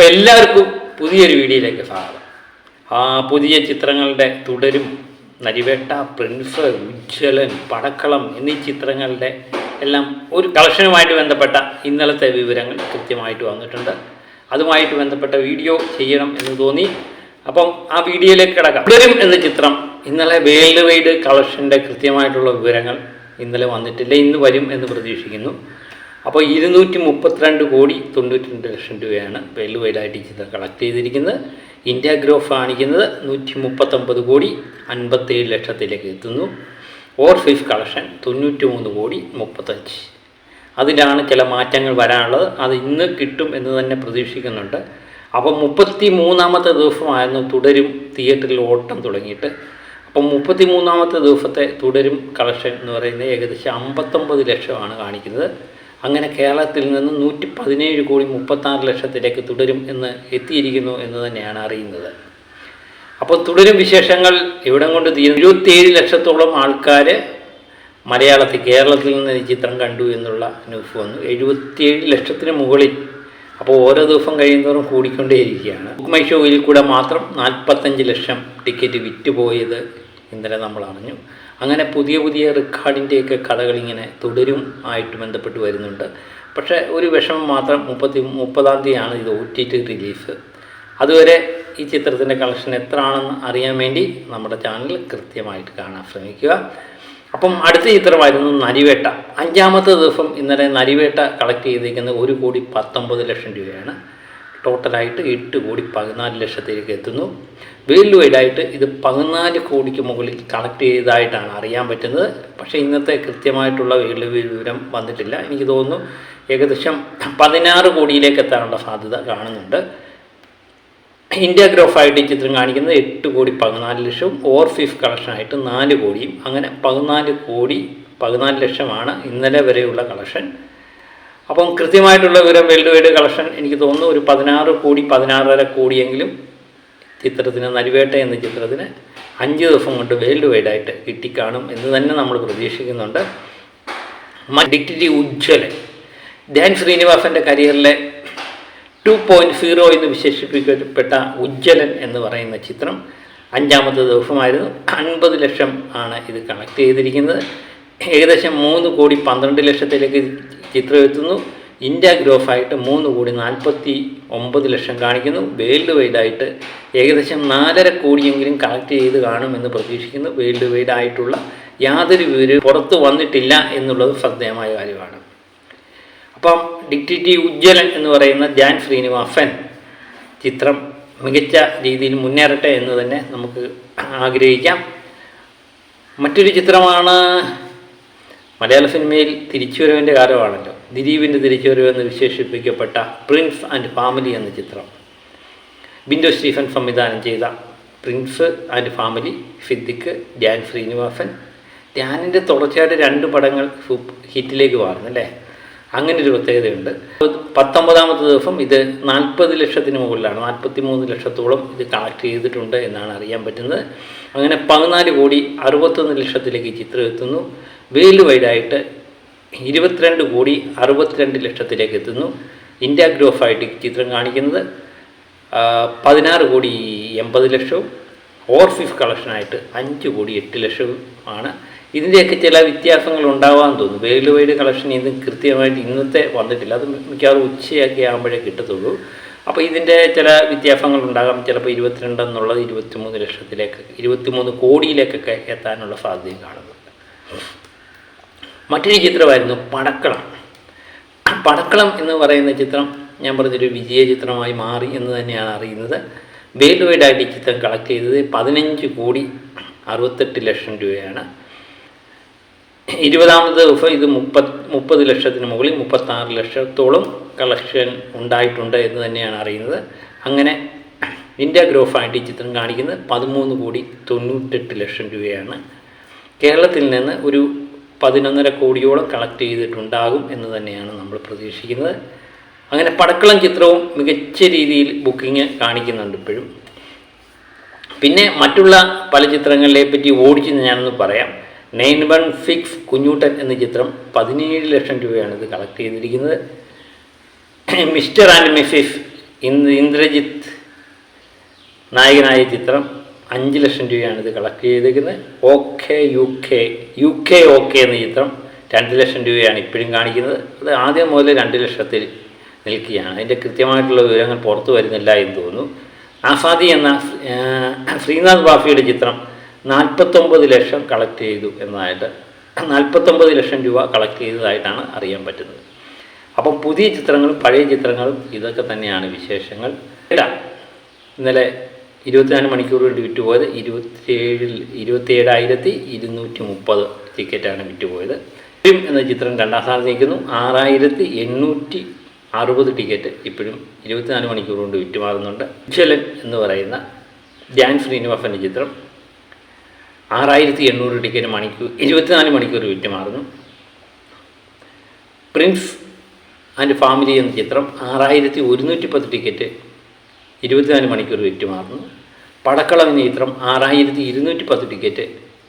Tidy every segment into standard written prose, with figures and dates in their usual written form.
അപ്പോൾ എല്ലാവർക്കും പുതിയൊരു വീഡിയോയിലേക്ക് സ്വാഗതം. പുതിയ ചിത്രങ്ങളുടെ തുടരും, നരിവേട്ട, പ്രിൻസ്, ഉജ്ജ്വലൻ, പടക്കളം എന്നീ ചിത്രങ്ങളുടെ എല്ലാം ഒരു കളക്ഷനുമായിട്ട് ബന്ധപ്പെട്ട ഇന്നലത്തെ വിവരങ്ങൾ കൃത്യമായിട്ട് വന്നിട്ടുണ്ട്. അതുമായിട്ട് ബന്ധപ്പെട്ട വീഡിയോ ചെയ്യണം എന്ന് തോന്നി. അപ്പം ആ വീഡിയോയിലേക്ക് കിടക്കാം. തുടരും എന്ന ചിത്രം ഇന്നലെ വേൾഡ് വൈഡ് കളക്ഷൻ്റെ കൃത്യമായിട്ടുള്ള വിവരങ്ങൾ ഇന്നലെ വന്നിട്ടില്ല, ഇന്ന് വരും എന്ന് പ്രതീക്ഷിക്കുന്നു. അപ്പോൾ 232 കോടി 92 ലക്ഷം രൂപയാണ് വേൾഡ് വൈഡായിട്ട് ഈ ചിത്രം കളക്ട് ചെയ്തിരിക്കുന്നത്. ഇന്ത്യ ഗ്രോഫ് കാണിക്കുന്നത് 139 കോടി 57 ലക്ഷത്തിലേക്ക് എത്തുന്നു. ഓർ ഫിഫ് കളക്ഷൻ 93 കോടി 35. അതിലാണ് ചില മാറ്റങ്ങൾ വരാനുള്ളത്. അത് ഇന്ന് കിട്ടും എന്ന് തന്നെ പ്രതീക്ഷിക്കുന്നുണ്ട്. അപ്പോൾ 33ാമത്തെ ദിവസമായിരുന്നു തുടരും തിയേറ്ററിൽ ഓട്ടം തുടങ്ങിയിട്ട്. അപ്പം 33ാമത്തെ ദിവസത്തെ തുടരും കളക്ഷൻ എന്ന് പറയുന്നത് ഏകദേശം 59 ലക്ഷമാണ് കാണിക്കുന്നത്. അങ്ങനെ കേരളത്തിൽ നിന്ന് 117 കോടി 36 ലക്ഷത്തിലേക്ക് തുടരും എന്ന് എത്തിയിരിക്കുന്നു എന്ന് തന്നെയാണ് അറിയുന്നത്. അപ്പോൾ തുടരും വിശേഷങ്ങൾ ഇവിടം കൊണ്ട് തീരും. 27 ലക്ഷത്തോളം ആൾക്കാർ കേരളത്തിൽ നിന്ന് ഈ ചിത്രം കണ്ടു എന്നുള്ള ന്യൂസ് വന്നു. 77 ലക്ഷത്തിന് മുകളിൽ. അപ്പോൾ ഓരോ ദിവസം കഴിയുന്നതോറും കൂടിക്കൊണ്ടേയിരിക്കുകയാണ്. ബുക്ക് മൈ ഷോയിൽ കൂടെ മാത്രം 45 ലക്ഷം ടിക്കറ്റ് വിറ്റുപോയത് ഇന്നലെ നമ്മൾ അറിഞ്ഞു. അങ്ങനെ പുതിയ പുതിയ റെക്കോർഡിൻ്റെയൊക്കെ കഥകളിങ്ങനെ തുടരും ആയിട്ട് ബന്ധപ്പെട്ട് വരുന്നുണ്ട്. പക്ഷേ ഒരു വിഷമം മാത്രം, 30-ാം തീയതിയാണ് ഇത് OTT റിലീസ്. അതുവരെ ഈ ചിത്രത്തിൻ്റെ കളക്ഷൻ എത്ര ആണെന്ന് അറിയാൻ വേണ്ടി നമ്മുടെ ചാനൽ കൃത്യമായിട്ട് കാണാൻ ശ്രമിക്കുക. അപ്പം അടുത്ത ചിത്രമായിരുന്നു നരിവേട്ട. 5ാമത്തെ ദിവസം ഇന്നലെ നരിവേട്ട കളക്ട് ചെയ്തിരിക്കുന്നത് 1 കോടി 19 ലക്ഷം രൂപയാണ്. ടോട്ടലായിട്ട് 8 കോടി 14 ലക്ഷത്തിലേക്ക് എത്തുന്നു. വേൾഡ് വൈഡായിട്ട് ഇത് 14 കോടിക്ക് മുകളിൽ കളക്ട് ചെയ്തതായിട്ടാണ് അറിയാൻ പറ്റുന്നത്. പക്ഷേ ഇന്നത്തെ കൃത്യമായിട്ടുള്ള വേൾഡ് വിവരം വന്നിട്ടില്ല. എനിക്ക് തോന്നുന്നു ഏകദേശം 16 കോടിയിലേക്ക് എത്താനുള്ള സാധ്യത കാണുന്നുണ്ട്. ഇന്ത്യ ഗ്രോഫായിട്ട് ഈ ചിത്രം കാണിക്കുന്നത് 8 കോടി 14 ലക്ഷവും ഓർ ഫിഫ് കളക്ഷനായിട്ട് 4 കോടിയും. അങ്ങനെ 14 കോടി 14 ലക്ഷമാണ് ഇന്നലെ വരെയുള്ള കളക്ഷൻ. അപ്പം കൃത്യമായിട്ടുള്ള വിവരം വേൾഡ് വൈഡ് കളക്ഷൻ എനിക്ക് തോന്നുന്നു ഒരു 16 കോടി 16.5 കോടിയെങ്കിലും ചിത്രത്തിന്, നരിവേട്ട എന്ന ചിത്രത്തിന് 5 ദിവസം കൊണ്ട് വേൾഡ് വൈഡായിട്ട് കിട്ടിക്കാണും എന്ന് തന്നെ നമ്മൾ പ്രതീക്ഷിക്കുന്നുണ്ട്. ഡിറ്റക്റ്റീവ് ഉജ്ജ്വലൻ, ധ്യാൻ ശ്രീനിവാസൻ്റെ കരിയറിലെ 2.0 എന്ന് വിശേഷിപ്പിക്കപ്പെട്ട ഉജ്ജ്വലൻ എന്ന് പറയുന്ന ചിത്രം 5ാമത്തെ ദിവസമായിരുന്നു. 50 ലക്ഷം ആണ് ഇത് കളക്ട് ചെയ്തിരിക്കുന്നത്. ഏകദേശം 3 കോടി 12 ലക്ഷത്തിലേക്ക് ചിത്രം എത്തുന്നു. ഇന്ത്യ ഗ്രോഫായിട്ട് 3 കോടി 49 ലക്ഷം കാണിക്കുന്നു. വേൾഡ് വൈഡായിട്ട് ഏകദേശം 4.5 കോടിയെങ്കിലും കളക്ട് ചെയ്ത് കാണുമെന്ന് പ്രതീക്ഷിക്കുന്നു. വേൾഡ് വൈഡായിട്ടുള്ള യാതൊരു വിവരവും പുറത്ത് വന്നിട്ടില്ല എന്നുള്ളത് ശ്രദ്ധേയമായ കാര്യമാണ്. അപ്പം ഡിറ്റക്റ്റീവ് ഉജ്ജ്വലൻ എന്ന് പറയുന്ന ധ്യാൻ ശ്രീനിവാസൻ ചിത്രം മികച്ച രീതിയിൽ മുന്നേറട്ടെ എന്ന് തന്നെ നമുക്ക് ആഗ്രഹിക്കാം. മറ്റൊരു ചിത്രമാണ്, മലയാള സിനിമയിൽ തിരിച്ചുവരവിൻ്റെ കാലമാണല്ലോ, ദിലീപിൻ്റെ തിരിച്ചുവരവെന്ന് വിശേഷിപ്പിക്കപ്പെട്ട പ്രിൻസ് ആൻഡ് ഫാമിലി എന്ന ചിത്രം. ബിൻഡോ സ്റ്റീഫൻ സംവിധാനം ചെയ്ത prince and family, Siddique, Dhyan Sreenivasan. ധ്യാനിൻ്റെ തുടർച്ചയായിട്ട് 2 പടങ്ങൾ ഹിറ്റിലേക്ക് മാറുന്നല്ലേ, അങ്ങനെ ഒരു പ്രത്യേകതയുണ്ട്. 19ാമത്തെ ദിവസം ഇത് 40 ലക്ഷത്തിന് മുകളിലാണ്, 43 ലക്ഷത്തോളം ഇത് കളക്ട് ചെയ്തിട്ടുണ്ട് എന്നാണ് അറിയാൻ പറ്റുന്നത്. അങ്ങനെ 14 കോടി 61 ലക്ഷത്തിലേക്ക് ചിത്രം എത്തുന്നു. വേൾഡ് വൈഡായിട്ട് 22 കോടി 62 ലക്ഷത്തിലേക്ക് എത്തുന്നു. ഇന്ത്യ ഗ്രോഫായിട്ട് ചിത്രം കാണിക്കുന്നത് 16 കോടി 80 ലക്ഷവും ഓർ ഫിഫ് കളക്ഷനായിട്ട് 5 കോടി 8 ലക്ഷവും ആണ്. ഇതിൻ്റെയൊക്കെ ചില വ്യത്യാസങ്ങൾ ഉണ്ടാകാൻ തോന്നുന്നു. വേൾഡ് വൈഡ് കളക്ഷൻ ഇത് കൃത്യമായിട്ട് ഇന്നത്തെ വന്നിട്ടില്ല, അത് മിക്കവാറും ഉച്ചയൊക്കെ ആകുമ്പോഴേ കിട്ടത്തുള്ളൂ. അപ്പോൾ ഇതിൻ്റെ ചില വ്യത്യാസങ്ങൾ ഉണ്ടാകാം. ചിലപ്പോൾ 22 എന്നുള്ളത് 23 ലക്ഷത്തിലേക്ക്, 23 കോടിയിലേക്കൊക്കെ എത്താനുള്ള സാധ്യതയും കാണുന്നുണ്ട്. മറ്റൊരു ചിത്രമായിരുന്നു പടക്കളം. പടക്കളം എന്ന് പറയുന്ന ചിത്രം ഞാൻ പറഞ്ഞൊരു വിജയ ചിത്രമായി മാറി എന്ന് തന്നെയാണ് അറിയുന്നത്. വേൾഡ് വൈഡായിട്ട് ഈ ചിത്രം കളക്ട് ചെയ്തത് 15 കോടി 68 ലക്ഷം രൂപയാണ്. 20ാമത്തെ ദിവസം ഇത് 30 ലക്ഷത്തിന് മുകളിൽ 36 ലക്ഷത്തോളം കളക്ഷൻ ഉണ്ടായിട്ടുണ്ട് എന്ന് തന്നെയാണ് അറിയുന്നത്. അങ്ങനെ ഇന്ത്യ ഗ്രോഫായിട്ട് ഈ ചിത്രം കാണിക്കുന്നത് 13 കോടി 98 ലക്ഷം രൂപയാണ്. കേരളത്തിൽ നിന്ന് ഒരു 11.5 കോടിയോളം കളക്ട് ചെയ്തിട്ടുണ്ടാകും എന്ന് തന്നെയാണ് നമ്മൾ പ്രതീക്ഷിക്കുന്നത്. അങ്ങനെ പടക്കളം ചിത്രവും മികച്ച രീതിയിൽ ബുക്കിംഗ് കാണിക്കുന്നുണ്ട് ഇപ്പോഴും. പിന്നെ മറ്റുള്ള പല ചിത്രങ്ങളെ പറ്റി ഓടിച്ച് ഞാനൊന്ന് പറയാം. 916 കുഞ്ഞൂട്ടൻ എന്ന ചിത്രം 17 ലക്ഷം രൂപയാണ് ഇത് കളക്ട് ചെയ്തിരിക്കുന്നത്. മിസ്റ്റർ ആൻഡ് മിസ്സിസ് ഇന്ദ്രജിത്ത് നായകനായ ചിത്രം 5 ലക്ഷം രൂപയാണ് ഇത് കളക്ട് ചെയ്തിരിക്കുന്നത്. യു കെ ഓക്കെ എന്ന ചിത്രം 2 ലക്ഷം രൂപയാണ് ഇപ്പോഴും കാണിക്കുന്നത്. അത് ആദ്യം മുതൽ 2 ലക്ഷത്തിൽ നിൽക്കുകയാണ്. അതിൻ്റെ കൃത്യമായിട്ടുള്ള വിവരങ്ങൾ പുറത്തു വരുന്നില്ല എന്ന് തോന്നുന്നു. ആസാദി എന്ന ശ്രീനാഥ് ബാഫിയുടെ ചിത്രം 49 ലക്ഷം കളക്ട് ചെയ്തു എന്നതായിട്ട് 49 ലക്ഷം രൂപ കളക്ട് ചെയ്തതായിട്ടാണ് അറിയാൻ പറ്റുന്നത്. അപ്പം പുതിയ ചിത്രങ്ങളും പഴയ ചിത്രങ്ങളും ഇതൊക്കെ തന്നെയാണ് വിശേഷങ്ങൾ. ഇന്നലെ 24 മണിക്കൂർ കൊണ്ട് വിറ്റുപോയത് 27,230 ടിക്കറ്റാണ് വിറ്റുപോയത്. എന്ന ചിത്രം 2ാം സ്ഥാനത്ത് നിൽക്കുന്നു. 6,860 ടിക്കറ്റ് ഇപ്പോഴും 24 മണിക്കൂർ കൊണ്ട് വിറ്റുമാറുന്നുണ്ട്. ഉജ്ജ്വലൻ എന്ന് പറയുന്ന ധ്യാൻ ശ്രീനിവാസൻ്റെ ചിത്രം 6,800 ടിക്കറ്റ് 24 മണിക്കൂർ വിറ്റുമാറുന്നു. പ്രിൻസ് ആൻഡ് ഫാമിലി എന്ന ചിത്രം 6,110 ടിക്കറ്റ് 24 മണിക്കൂർ വിറ്റുമാറുന്നു. പടക്കളം എന്ന ചിത്രം 6,210 ടിക്കറ്റ്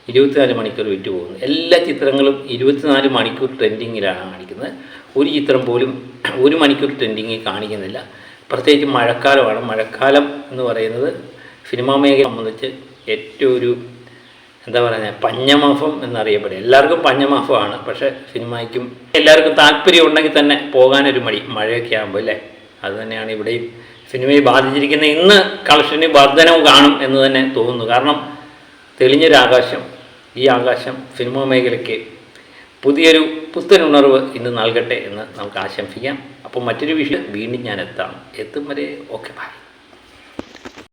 24 മണിക്കൂർ വിറ്റുപോകുന്നു. എല്ലാ ചിത്രങ്ങളും 24 മണിക്കൂർ ട്രെൻഡിങ്ങിലാണ് കാണിക്കുന്നത്. ഒരു ചിത്രം പോലും 1 മണിക്കൂർ ട്രെൻഡിങ്ങിൽ കാണിക്കുന്നില്ല. പ്രത്യേകിച്ച് മഴക്കാലമാണ്. മഴക്കാലം എന്ന് പറയുന്നത് സിനിമാ മേഖലയെ സംബന്ധിച്ച് ഏറ്റവും ഒരു പഞ്ഞമാസം എന്നറിയപ്പെടും. എല്ലാവർക്കും പഞ്ഞമാസമാണ്. പക്ഷേ സിനിമയ്ക്കും എല്ലാവർക്കും താല്പര്യം ഉണ്ടെങ്കിൽ തന്നെ പോകാനൊരു മടി മഴയൊക്കെ ആകുമ്പോൾ അല്ലേ. അതുതന്നെയാണ് ഇവിടെയും സിനിമയെ ബാധിച്ചിരിക്കുന്നത്. ഇന്ന് കളക്ഷന് വർധനവും കാണും എന്ന് തന്നെ തോന്നുന്നു. കാരണം തെളിഞ്ഞൊരാകാശം, ഈ ആകാശം സിനിമാ മേഖലയ്ക്ക് പുതിയൊരു പുത്തനുണർവ് ഇന്ന് നൽകട്ടെ എന്ന് നമുക്ക് ആശംസിക്കാം. അപ്പോൾ മറ്റൊരു വിഷയം വീണ്ടും ഞാൻ എത്തും വരെ ഓക്കെ ബൈ.